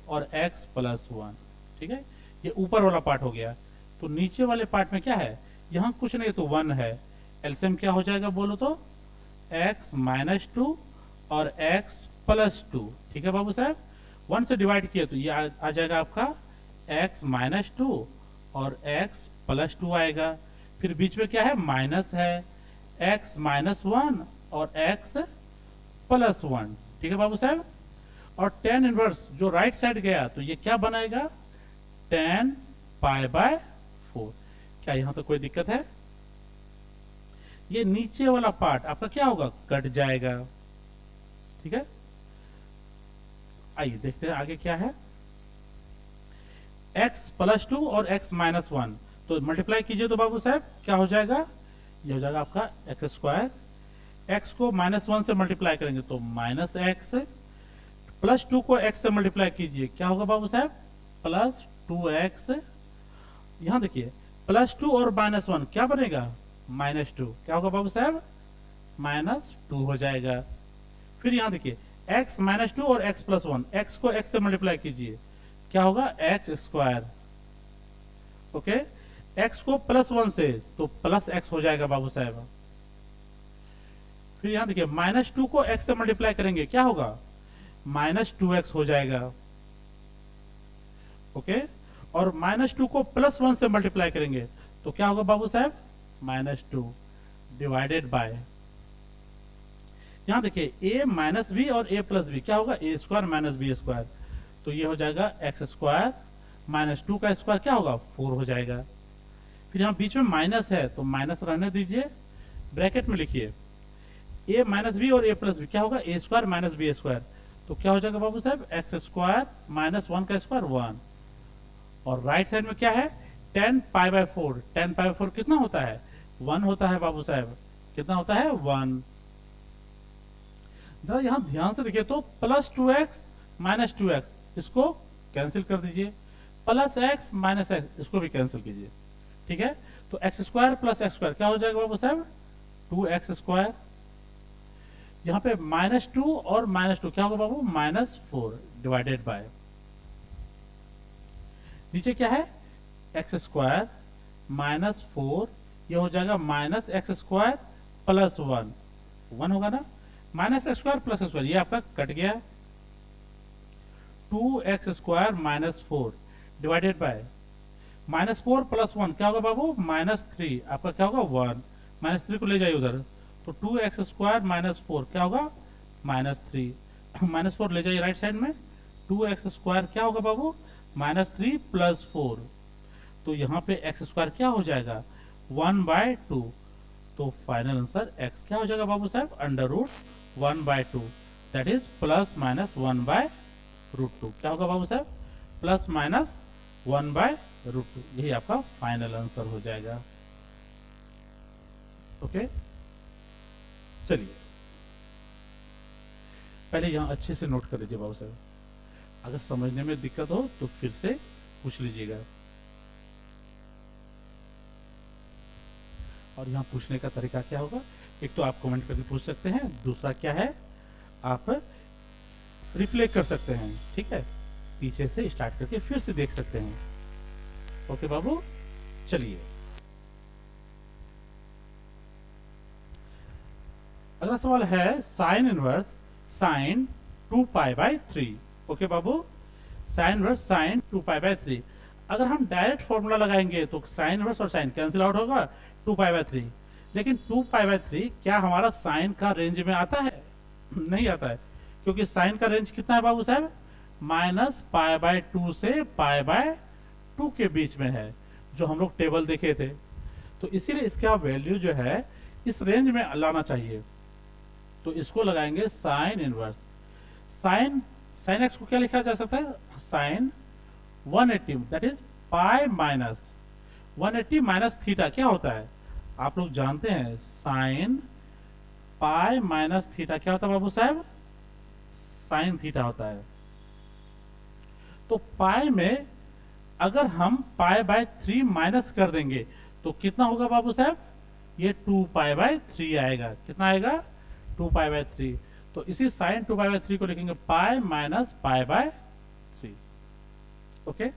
और x प्लस 1। ठीक है, ये ऊपर वाला पार्ट हो गया। तो नीचे वाले पार्ट में क्या है, यहाँ कुछ नहीं तो 1 है। एलसीएम क्या हो जाएगा बोलो तो, x माइनस 2 और x प्लस 2। ठीक है बाबू साहब, 1 से डिवाइड किया तो ये आ जाएगा आपका x माइनस 2 और x प्लस 2 आएगा। फिर बीच में क्या है, माइनस है, x माइनस 1 और x प्लस 1। ठीक है बाबू साहब, और tan इनवर्स जो राइट साइड गया तो ये क्या बनाएगा, tan π/4। 4। क्या यहाँ तो कोई दिक्कत है? ये नीचे वाला पार्ट आपका क्या होगा, कट जाएगा। ठीक है, आइए देखते हैं आगे क्या है। x+2 और x-1, तो मल्टीप्लाई कीजिए तो बाबू साहब क्या हो जाएगा, ये हो जाएगा आपका x²। x को -1 से मल्टीप्लाई करेंगे तो -x, +2 को x से मल्टीप्लाई कीजिए क्या होगा बाबू साहब, +2x। यहां देखिए +2 और -1 क्या बनेगा, -2। क्या होगा बाबू साहब, -2 हो जाएगा। फिर यहां देखिए x-2 और x+1, x को x से मल्टीप्लाई कीजिए क्या होगा, x²। ओके, x को +1 से तो +x हो जाएगा बाबू साहब। फिर यहां देखिए -2 को x से मल्टीप्लाई करेंगे क्या होगा, -2x हो जाएगा। ओके, और -2 को +1 से मल्टीप्लाई करेंगे तो क्या होगा बाबू साहब, -2 डिवाइडेड बाय, यहां देखिए a माइनस बी और a प्लस बी क्या होगा, a² माइनस b²। तो ये हो जाएगा x² -2 का स्क्वायर क्या होगा, 4 हो जाएगा। फिर यहाँ बीच में माइनस है तो माइनस रहने दीजिए, ब्रैकेट में लिखिए a माइनस बी और a प्लस बी क्या होगा, a² माइनस b²। तो क्या हो जाएगा बाबू साहब, x² -1 का स्क्वायर 1। और राइट साइड में क्या है, 10π/4। 10π/4 कितना होता है, 1 होता है बाबू साहब। कितना होता है, 1। जरा यहां ध्यान से देखिए तो +2x -2x इसको कैंसिल कर दीजिए, +x -x इसको भी कैंसिल कीजिए। ठीक है, तो x² + x² क्या हो जाएगा बाबू साहब, 2x²। यहां पे -2 और -2 क्या होगा बाबू, -4 डिवाइडेड बाय, नीचे क्या है, x² -4 ये हो जाएगा -x² + 1, 1 होगा ना, -x² + x² ये आपका कट गया, 2x² -4 डिवाइडेड बाय -4 + 1 क्या होगा बाबू, -3 आपका क्या होगा, 1। -3 को ले जाइए उधर, तो 2x² -4 क्या होगा, -3। -4 ले जाइए राइट साइड में, 2x² क्या होगा बाबू, -3 + 4। तो यहाँ पे x² क्या हो जाएगा, 1/2। तो फाइनल आंसर x क्या हो जाएगा बाबू साहब, √1/2, दैट इज ±1/√2। क्या होगा बाबू साहब, ±1/√2। यही आपका फाइनल आंसर हो जाएगा। ओके, चलिए पहले यहाँ अच्छे से नोट कर लीजिए बाबू साहब, अगर समझने में दिक्कत हो तो फिर से पूछ लीजिएगा। और यहाँ पूछने का तरीका क्या होगा, एक तो आप कमेंट करके पूछ सकते हैं, दूसरा क्या है आप रिप्ले कर सकते हैं। ठीक है, पीछे से स्टार्ट करके फिर से देख सकते हैं। ओके बाबू, चलिए अगला सवाल है साइन इनवर्स साइन 2π/3। ओके बाबू, साइन इनवर्स साइन 2π/3। अगर हम डायरेक्ट फॉर्मूला लगाएंगे तो साइन इनवर्स और साइन कैंसिल आउट होगा, 2π/3। लेकिन 2π/3 क्या हमारा साइन का रेंज में आता है, नहीं आता है, क्योंकि साइन का रेंज कितना है बाबू साहब, -π/2 से π/2 के बीच में है, जो हम लोग टेबल देखे थे। तो इसीलिए इसका वैल्यू जो है इस रेंज में लाना चाहिए। तो इसको लगाएंगे साइन इनवर्स, साइन x को क्या लिखा जा सकता है, sine 180, that is π-180 minus theta क्या होता है, आप लोग जानते हैं, साइन पाई माइनस थीटा क्या होता है बाबू साहब, साइन थीटा होता है। तो पाई में अगर हम π/3 माइनस कर देंगे तो कितना होगा बाबू साहब, ये 2π/3 आएगा। कितना आएगा, 2π/3। तो इसी साइन 2π/3 को लिखेंगे पाई माइनस π/3। ओके,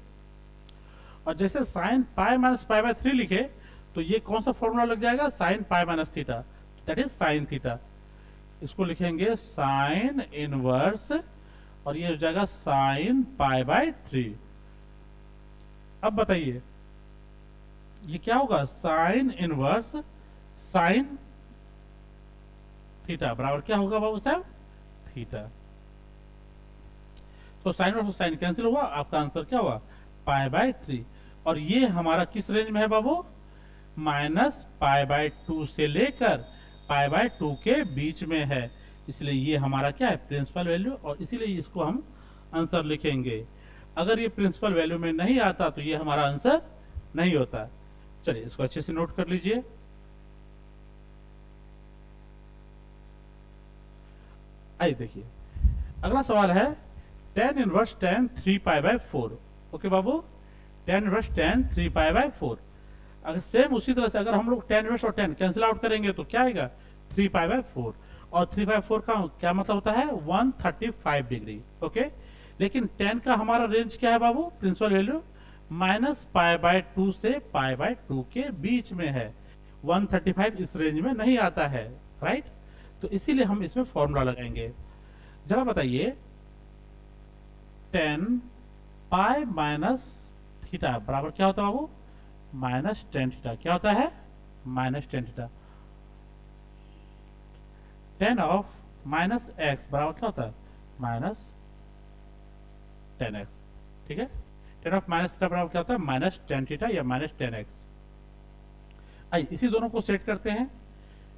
और जैसे साइन पाई माइनस π/3 लिखे तो ये कौन सा फॉर्मूला लग जाएगा, sine pi minus theta, that is sine theta. इसको लिखेंगे साइन इनवर्स और ये हो जाएगा साइन π/3। अब बताइए ये क्या होगा, साइन इनवर्स साइन थीटा बराबर क्या होगा बाबू साहब, थीटा। तो साइन और साइन कैंसिल हुआ, आपका आंसर क्या हुआ, π/3। और ये हमारा किस रेंज में है बाबू? -π/2 से लेकर π/2 के बीच में है, इसलिए ये हमारा क्या है? प्रिंसिपल वैल्यू, और इसीलिए इसको हम आंसर लिखेंगे। अगर ये प्रिंसिपल वैल्यू में नहीं आता तो ये हमारा आंसर नहीं होता। चलिए इसको अच्छे से नोट कर लीजिए। आइए देखिए, अगला सवाल है tan इनवर्स tan 3π/4। ओके बाबू, tan इनवर्स tan 3π/4। अगर सेम उसी तरह से अगर हम लोग tan इनवर्स और tan कैंसिल आउट करेंगे तो क्या आएगा? 3π/4। और 3/4 का क्या मतलब होता है? 135 डिग्री। ओके, लेकिन tan का हमारा रेंज क्या है बाबू? प्रिंसिपल वैल्यू -π/2 से π/2 के बीच में है। 135 इस रेंज में नहीं आता है, राइट? तो इसीलिए हम इसमें फॉर्मूला लगाएंगे। जरा बताइए, tan पाई माइनस थीटा बराबर क्या होता है बाबू? -tan theta. क्या होता है? -tan theta. tan of -x बराबर क्या होता है? -tan x। ठीक है, tan ऑफ माइनस थीटा बराबर क्या होता है? -tan थीटा या -tan x। आइए इसी दोनों को सेट करते हैं।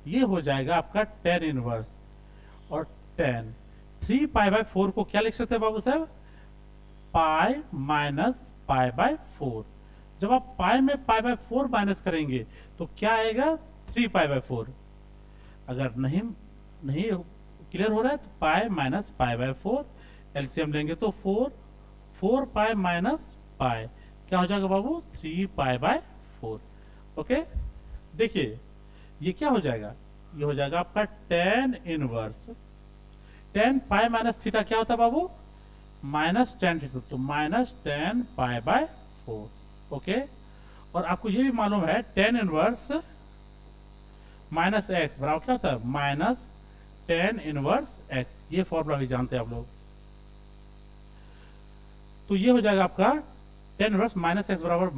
ये हो जाएगा आपका tan इनवर्स, और tan 3π/4 को क्या लिख सकते हैं बाबू साहब? Pi minus π/4। जब आप पाई में π/4 माइनस करेंगे तो क्या आएगा? 3π/4। अगर नहीं क्लियर हो रहा है तो पाई माइनस π/4 एलसीएम लेंगे तो 4 पाई माइनस पाई क्या हो जाएगा बाबू? 3π/4। ओके, देखिए ये क्या हो जाएगा? ये हो जाएगा आपका tan inverse tan pi minus theta क्या होता है बाबू? -tan थीटा, तो -tan π/4। ओके, और आपको ये भी मालूम है tan इनवर्स -x बराबर क्या होता है? -tan inverse x। ये फॉर्मूला भी जानते हैं आप लोग। तो ये हो जाएगा आपका tan इनवर्स -x बराबर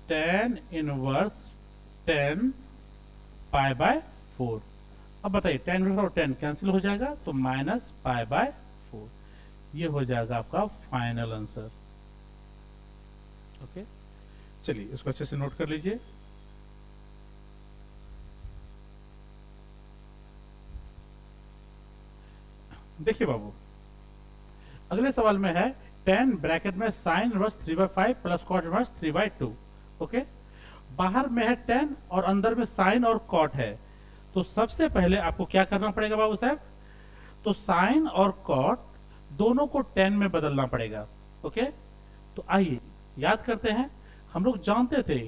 -tan इनवर्स tan π/4। अब बताइए, tan इनवर्स और tan कैंसिल हो जाएगा तो -π/4। ये हो जाएगा आपका फाइनल आंसर। ओके, चलिए इसको अच्छे से नोट कर लीजिए। देखिए बाबू, अगले सवाल में है tan ब्रैकेट में sin inverse 3/5 plus cot inverse 3/2। Okay, बाहर में है tan और अंदर में sin और cot है। तो सबसे पहले आपको क्या करना पड़ेगा बाबू साहब? तो sin और cot दोनों को tan में बदलना पड़ेगा। ओके, तो आइए याद करते हैं। हम लोग जानते थे,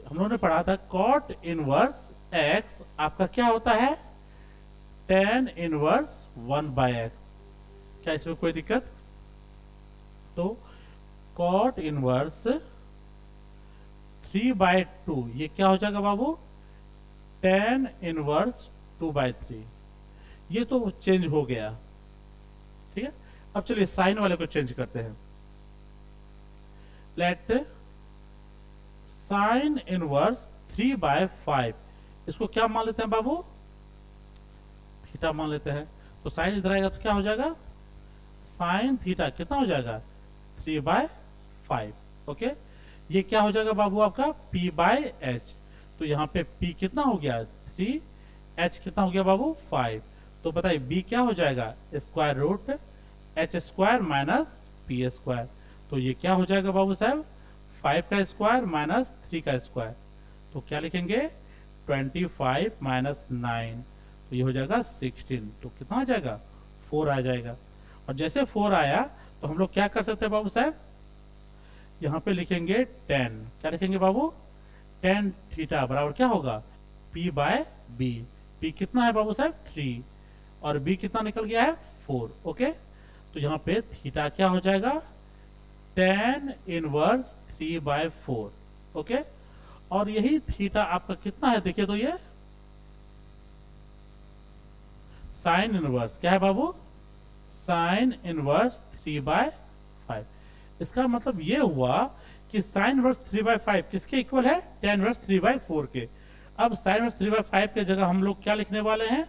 हम लोगों ने पढ़ा था cot इनवर्स x आपका क्या होता है? tan inverse 1/x। क्या इसमें कोई दिक्कत? तो cot इनवर्स 3/2 ये क्या हो जाएगा बाबू? tan inverse 2/3। ये तो चेंज हो गया, ठीक है। अब चलिए साइन वाले को चेंज करते हैं। लेट साइन इनवर्स 3/5 इसको क्या मान लेते हैं बाबू? थीटा मान लेते हैं। तो साइन इधर आएगा तो क्या हो जाएगा? साइन थीटा कितना हो जाएगा? 3/5। ओके, ये क्या हो जाएगा बाबू आपका? p/h। तो यहाँ पे p कितना हो गया? 3, h कितना हो गया बाबू? 5। तो बताइए b क्या हो जाएगा? Square root h square minus p square. तो ये क्या हो जाएगा बाबू साहब? 5 का स्क्वायर माइनस 3 का स्क्वायर। तो क्या लिखेंगे? 25 माइनस 9, तो ये हो जाएगा 16। तो कितना आ जाएगा? 4 आ जाएगा। और जैसे 4 आया तो हम लोग क्या कर सकते हैं बाबू साहब? यहाँ पे लिखेंगे 10। क्या लिखेंगे बाबू? tan थीटा बराबर क्या होगा? p/b। p कितना है बाबू साहब? 3, और b कितना निकल गया है? 4। ओके, तो यहाँ पे थीटा क्या हो जाएगा? tan inverse 3/4। ओके, और यही थीटा आपका कितना है? देखिए तो ये साइन इनवर्स क्या है बाबू? Sine inverse 3/5। इसका मतलब ये हुआ कि साइन इनवर्स 3/5 किसके इक्वल है? tan इनवर्स 3/4 के। अब साइन इनवर्स 3/5 के जगह हम लोग क्या लिखने वाले हैं?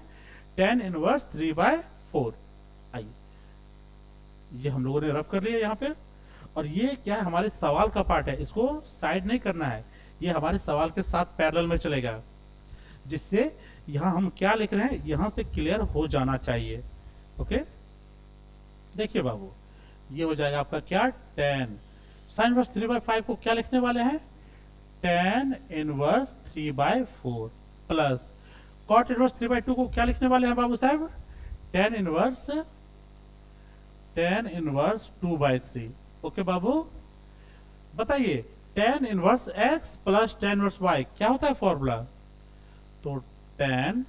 tan inverse 3/4। आइए ये हम लोगों ने रफ कर लिया यहाँ पे। और ये क्या है, हमारे सवाल का पार्ट है, इसको साइड नहीं करना है, ये हमारे सवाल के साथ पैरेलल में चलेगा, जिससे यहाँ हम क्या लिख रहे हैं यहाँ से क्लियर हो जाना चाहिए। ओके, देखिए बाबू, ये हो जाएगा आपका क्या, 10 साइन इनवर्स 3/5 को क्या लिखने वाले हैं, 10 इनवर्स 3/4 प्लस कॉट इनवर्स 3/2 को क्या लिखने वाले हैं बाबू साहब, 10 इनवर्स 2/3। ओके बाबू, बताइए 10 inverse x plus 10 inverse y क्या होता है फॉर्मूला, तो 10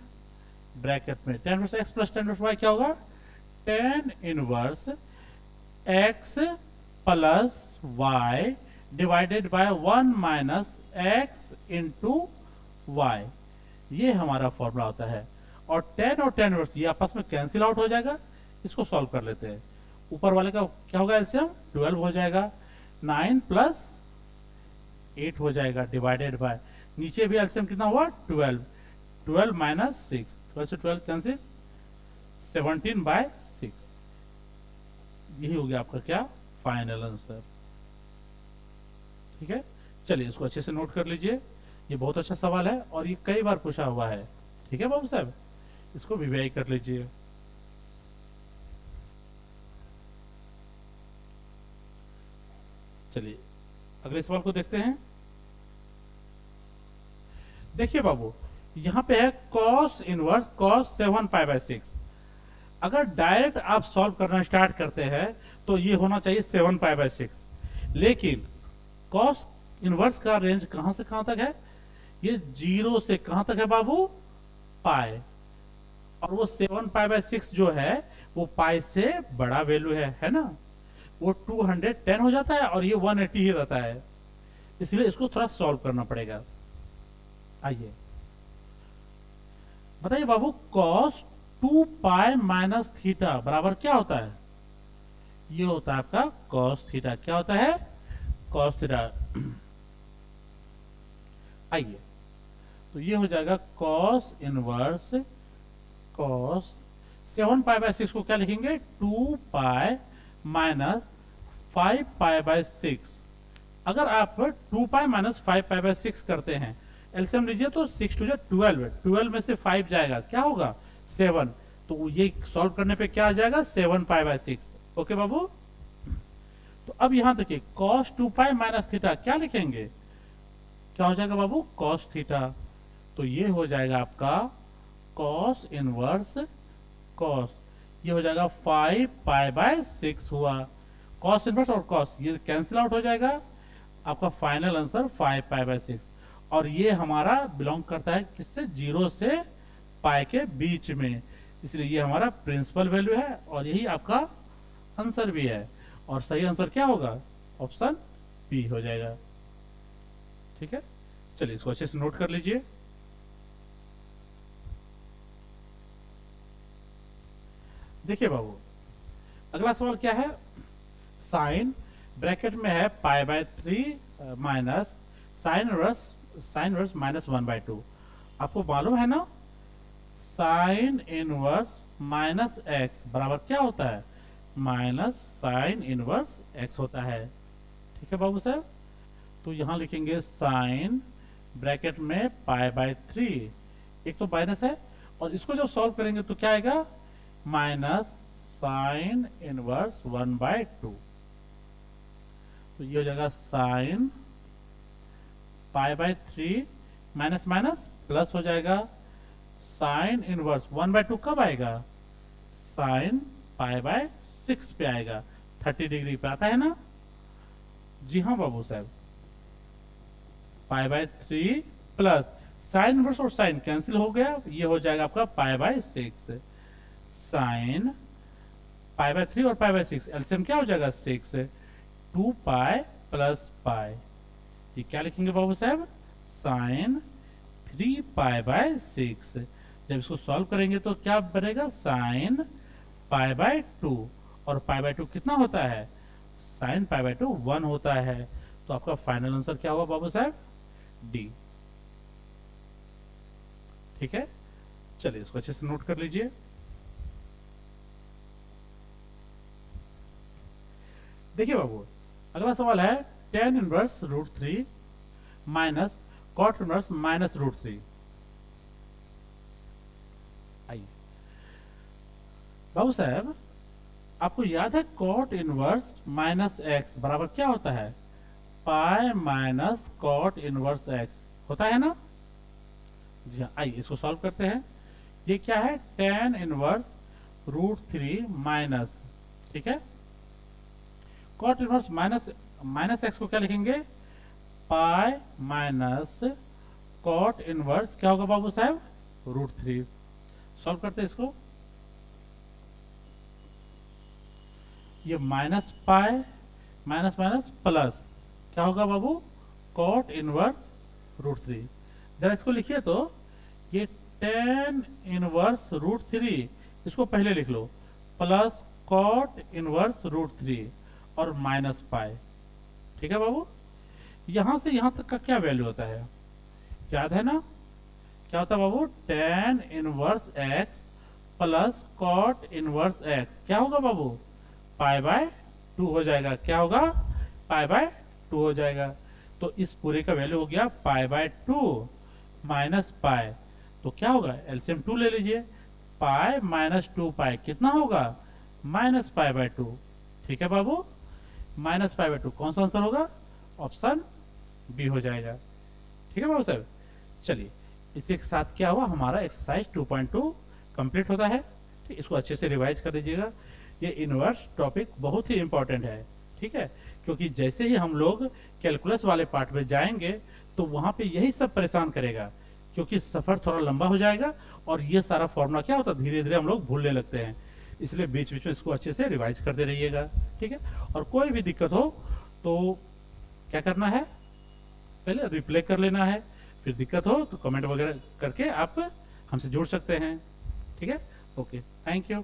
ब्रैकेट में 10 inverse x plus 10 inverse y क्या होगा, 10 inverse x plus y divided by 1 minus x into y, ये हमारा फॉर्मूला होता है। और 10 और 10 इनवर्स ये आपस में कैंसिल आउट हो जाएगा, इसको सॉल्व कर लेते हैं। ऊपर वाले का क्या होगा एलसीएम, 12 हो जाएगा, 9 प्लस 8 हो जाएगा डिवाइडेड बाय, नीचे भी एलसीएम कितना हुआ 12, 12 माइनस 6, 12 से 12 कैंसिल, 17/6। यही हो गया आपका क्या, फाइनल आंसर। ठीक है, चलिए इसको अच्छे से नोट कर लीजिए, ये बहुत अच्छा सवाल है और ये कई बार पूछा हुआ है। ठीक है बाबू साहब, इसको रिवाइज कर लीजिए। चलिए अगले सवाल को देखते हैं। देखिए बाबू, यहाँ पे है cos इनवर्स cos 7π/6। अगर डायरेक्ट आप सॉल्व करना स्टार्ट करते हैं तो ये होना चाहिए 7π/6, लेकिन cos इनवर्स का रेंज कहां से कहां तक है, ये 0 से कहां तक है बाबू, पाई, और वो 7π/6 जो है वो पाई से बड़ा वैल्यू है ना, वो 210 हो जाता है और ये 180 ही रहता है, इसलिए इसको थोड़ा सॉल्व करना पड़ेगा। आइए बताइए बाबू, cos 2π माइनस थीटा बराबर क्या होता है, ये होता है आपका cos थीटा, क्या होता है cos थीटा। आइए तो ये हो जाएगा cos इनवर्स cos 7π/6 को क्या लिखेंगे, 2π माइनस 5π/6। अगर आप 2π माइनस 5π/6 करते हैं, एलसीएम लीजिए तो 6 टू 12, 12 में से 5 जाएगा, क्या होगा 7, तो ये सॉल्व करने पे क्या आ जाएगा 7π/6। ओके बाबू, तो अब यहां देखिए cos 2π माइनस थीटा क्या लिखेंगे, क्या हो जाएगा बाबू cos थीटा, तो ये हो जाएगा आपका cos इनवर्स cos, ये हो जाएगा 5π/6 हुआ, cos इनवर्स और cos ये कैंसिल आउट हो जाएगा, आपका फाइनल आंसर 5π/6। और ये हमारा बिलोंग करता है किससे, 0 से पाई के बीच में, इसलिए ये हमारा प्रिंसिपल वैल्यू है और यही आपका आंसर भी है। और सही आंसर क्या होगा, ऑप्शन बी हो जाएगा। ठीक है, चलिए इसको अच्छे से नोट कर लीजिए। देखिए बाबू, अगला सवाल क्या है, साइन ब्रैकेट में है π/3 माइनस साइन इनवर्स माइनस 1/2। आपको मालूम है ना, साइन इनवर्स माइनस एक्स बराबर क्या होता है, माइनस साइन इनवर्स एक्स होता है। ठीक है बाबू साहब, तो यहां लिखेंगे साइन ब्रैकेट में π/3, एक तो माइनस है, और इसको जब सॉल्व करेंगे तो क्या आएगा, माइनस साइन इनवर्स 1/2, तो ये हो जाएगा साइन π/3 माइनस माइनस प्लस हो जाएगा, साइन इनवर्स 1/2 कब आएगा, साइन π/6 पे आएगा, 30 डिग्री पे आता है ना। जी हाँ बाबू साहब, π/3 प्लस साइन इनवर्स और साइन कैंसिल हो गया, ये हो जाएगा आपका π/6, साइन π/3 और π/6 एलसीएम क्या हो जाएगा 6, 2π प्लस पाई, ये क्या लिखेंगे बाबू साहब, साइन 3π/6। जब इसको सॉल्व करेंगे तो क्या बनेगा, साइन π/2, और π/2 कितना होता है, साइन π/2 1 होता है, तो आपका फाइनल आंसर क्या होगा बाबू साहब, डी। ठीक है, चलिए इसको अच्छे से नोट कर लीजिए। देखिए बाबू, अगला सवाल है tan inverse root three minus cot inverse minus root three. आइए बाबू साहब, आपको याद है कॉट इनवर्स माइनस एक्स बराबर क्या होता है? Pi minus cot inverse X होता है ना? जी हाँ, आइए इसको सॉल्व करते हैं। ये क्या है? Tan inverse root three minus, ठीक है, cot inverse minus minus X को क्या लिखेंगे? पाई माइनस कॉट इनवर्स क्या होगा बाबू साहब? Root three. सॉल्व करते हैं इसको। ये minus pi minus minus plus क्या होगा बाबू? Cot inverse root three. जरा इसको लिखिए तो, ये टेन इनवर्स रूट थ्री, इसको पहले लिख लो, plus cot inverse root three और माइनस पाई। ठीक है बाबू, यहां से यहां तक का क्या वैल्यू होता है? याद है ना? क्या होता है बाबू? Tan inverse x plus cot inverse x क्या होगा बाबू? पाई बाय टू हो जाएगा। क्या होगा? पाई बाय टू हो जाएगा। तो इस पूरे का वैल्यू हो गया pi by two minus pi, तो क्या होगा? एलसीएम टू ले लीजिए। पाई माइनस टू पाई कितना होगा? Minus pi by two. ठीक है बाबू, माइनस पाई बाय टू कौन सा आंसर होगा? ऑप्शन बी हो जाएगा। ठीक है बाबू साहब, चलिए इसी के साथ क्या हुआ, हमारा एक्सरसाइज 2.2 कंप्लीट होता है। ठीक, इसको अच्छे से रिवाइज कर लीजिएगा। ये इनवर्स टॉपिक बहुत ही इंपॉर्टेंट है, ठीक है, क्योंकि जैसे ही हम लोग कैलकुलस वाले पार्ट में जाएंगे तो वहां पे यही सब परेशान करेगा, क्योंकि सफर थोड़ा लंबा हो जाएगा और ये सारा फॉर्मूला क्या होता है धीरे धीरे हम लोग भूलने लगते हैं। इसलिए बीच बीच में इसको अच्छे से रिवाइज करते रहिएगा, ठीक है। और कोई भी दिक्कत हो तो क्या करना है, पहले रिप्ले कर लेना है, फिर दिक्कत हो तो कमेंट वगैरह करके आप हमसे जुड़ सकते हैं, ठीक है। Okay, thank you.